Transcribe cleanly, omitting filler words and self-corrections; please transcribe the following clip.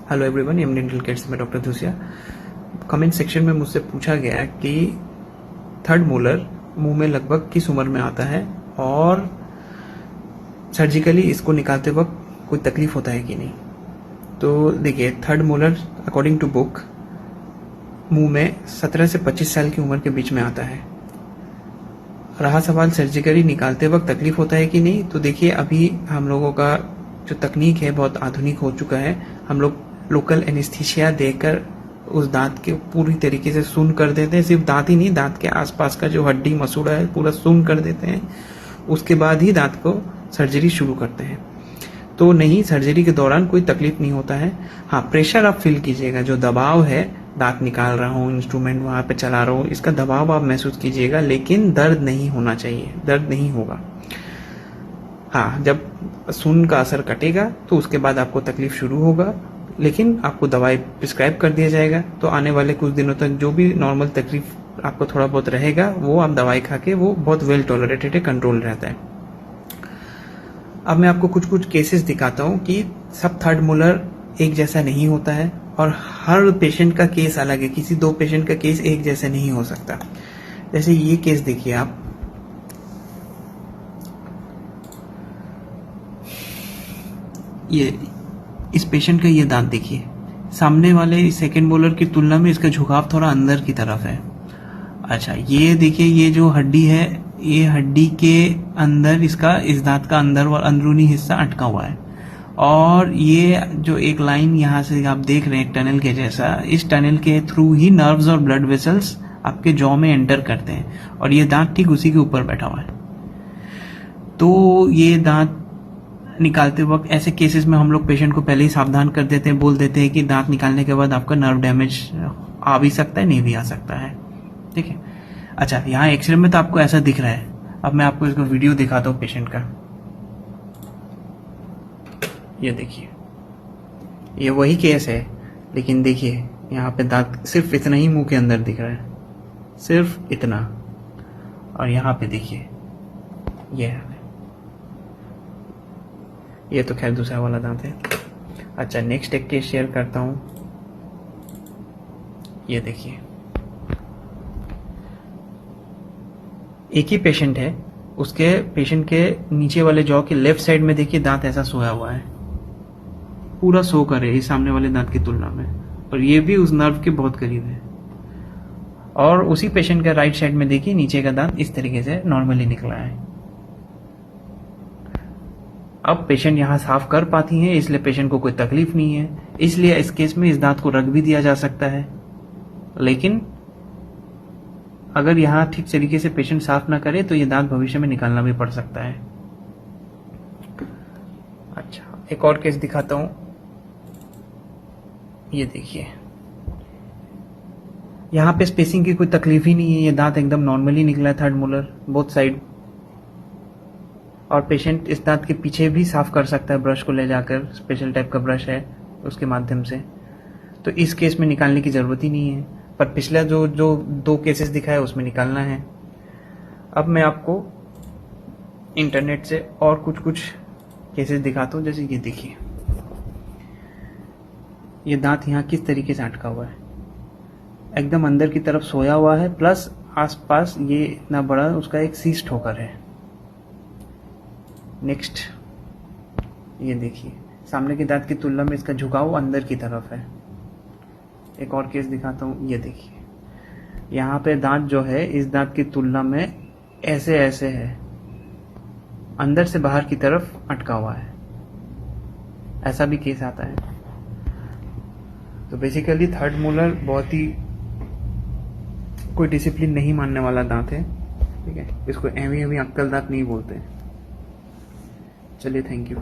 Hello everyone, M dental care से मैं doctor Dhusiya. Comment section में मुझसे पूछा गया कि थर्ड मोलर मुंह में लगभग किस उम्र में आता है और सर्जिकली इसको निकालते वक्त कोई तकलीफ होता है कि नहीं। तो देखिए, third molar according to book मुंह में 17 से 25 साल की उम्र के बीच में आता है। रहा सवाल सर्जिकली निकालते वक्त तकलीफ होता है कि नहीं, तो देखिए अभी हम लोगों का जो तकनीक है बहुत आधुनिक हो चुका है। हम लोग लोकल एनेस्थीसिया देकर उस दांत के पूरी तरीके से सुन कर देते हैं। सिर्फ दांत ही नहीं, दांत के आसपास का जो हड्डी मसूड़ा है पूरा सुन कर देते हैं। उसके बाद ही दांत को सर्जरी शुरू करते हैं। तो नहीं, सर्जरी के दौरान कोई तकलीफ नहीं होता है। हाँ, प्रेशर आप फील कीजिएगा, जो दबाव है, दांत निकाल रहा हूँ, इंस्ट्रूमेंट वहां पे चला रहा हूँ, इसका दबाव आप महसूस कीजिएगा, लेकिन दर्द नहीं होना चाहिए, दर्द नहीं होगा। हाँ, जब सुन का असर कटेगा तो उसके बाद आपको तकलीफ शुरू होगा, लेकिन आपको दवाई प्रिस्क्राइब कर दिया जाएगा। तो आने वाले कुछ दिनों तक जो भी नॉर्मल तकलीफ आपको थोड़ा बहुत रहेगा वो आप दवाई खा के वो बहुत वेल टॉलरेटेड है, कंट्रोल रहता है। अब मैं आपको कुछ कुछ केसेस दिखाता हूँ कि सब थर्ड मोलर एक जैसा नहीं होता है और हर पेशेंट का केस अलग है। किसी दो पेशेंट का केस एक जैसा नहीं हो सकता। जैसे ये केस देखिए आप, ये इस पेशेंट का ये दांत देखिए, सामने वाले सेकेंड मोलर की तुलना में इसका झुकाव थोड़ा अंदर की तरफ है। अच्छा, ये देखिए, ये जो हड्डी है, ये हड्डी के अंदर इसका, इस दांत का अंदरूनी हिस्सा अटका हुआ है। और ये जो एक लाइन यहाँ से आप देख रहे हैं टनल के जैसा, इस टनल के थ्रू ही नर्व्स और ब्लड वेसल्स आपके जॉ में एंटर करते हैं और ये दांत ठीक उसी के ऊपर बैठा हुआ है। तो ये दांत निकालते वक्त ऐसे केसेस में हम लोग पेशेंट को पहले ही सावधान कर देते हैं, बोल देते हैं कि दांत निकालने के बाद आपका नर्व डैमेज आ भी सकता है, नहीं भी आ सकता है। ठीक है। अच्छा, यहाँ एक्सरे में तो आपको ऐसा दिख रहा है। अब मैं आपको इसका वीडियो दिखाता हूँ पेशेंट का। ये देखिए, ये वही केस है, लेकिन देखिए यहाँ पे दांत सिर्फ इतना ही मुंह के अंदर दिख रहा है, सिर्फ इतना। और यहाँ पे देखिए ये है, ये तो खैर दूसरा वाला दांत है। अच्छा, नेक्स्ट एक केस शेयर करता हूं। ये देखिए, एक ही पेशेंट है, उसके पेशेंट के नीचे वाले जॉ के लेफ्ट साइड में देखिए दांत ऐसा सोया हुआ है, पूरा सो कर है इस सामने वाले दांत की तुलना में, और ये भी उस नर्व के बहुत करीब है। और उसी पेशेंट का राइट साइड में देखिए नीचे का दांत इस तरीके से नॉर्मली निकला है। अब पेशेंट यहाँ साफ कर पाती हैं, इसलिए पेशेंट को कोई तकलीफ नहीं है। इसलिए इस केस में इस दांत को रख भी दिया जा सकता है। लेकिन अगर यहाँ ठीक तरीके से पेशेंट साफ ना करे तो ये दांत भविष्य में निकालना भी पड़ सकता है। अच्छा, एक और केस दिखाता हूं। ये देखिए, यहाँ पे स्पेसिंग की कोई तकलीफ ही नहीं है, ये दांत एकदम नॉर्मली निकला है, थर्ड मोलर बोथ साइड। और पेशेंट इस दांत के पीछे भी साफ कर सकता है ब्रश को ले जाकर, स्पेशल टाइप का ब्रश है उसके माध्यम से। तो इस केस में निकालने की जरूरत ही नहीं है, पर पिछला जो दो केसेस दिखाया उसमें निकालना है। अब मैं आपको इंटरनेट से और कुछ केसेस दिखाता हूँ। जैसे ये देखिए, ये दांत यहाँ किस तरीके से अटका हुआ है, एकदम अंदर की तरफ सोया हुआ है, प्लस आसपास ये इतना बड़ा उसका एक सीस्ट होकर है। नेक्स्ट, ये देखिए, सामने के दांत की तुलना में इसका झुकाव अंदर की तरफ है। एक और केस दिखाता हूँ। ये देखिए, यहाँ पे दांत जो है इस दांत की तुलना में ऐसे ऐसे है, अंदर से बाहर की तरफ अटका हुआ है। ऐसा भी केस आता है। तो बेसिकली थर्ड मोलर बहुत ही कोई डिसिप्लिन नहीं मानने वाला दांत है। ठीक है, इसको एवी अक्कल दांत नहीं बोलते। चलिए, थैंक यू।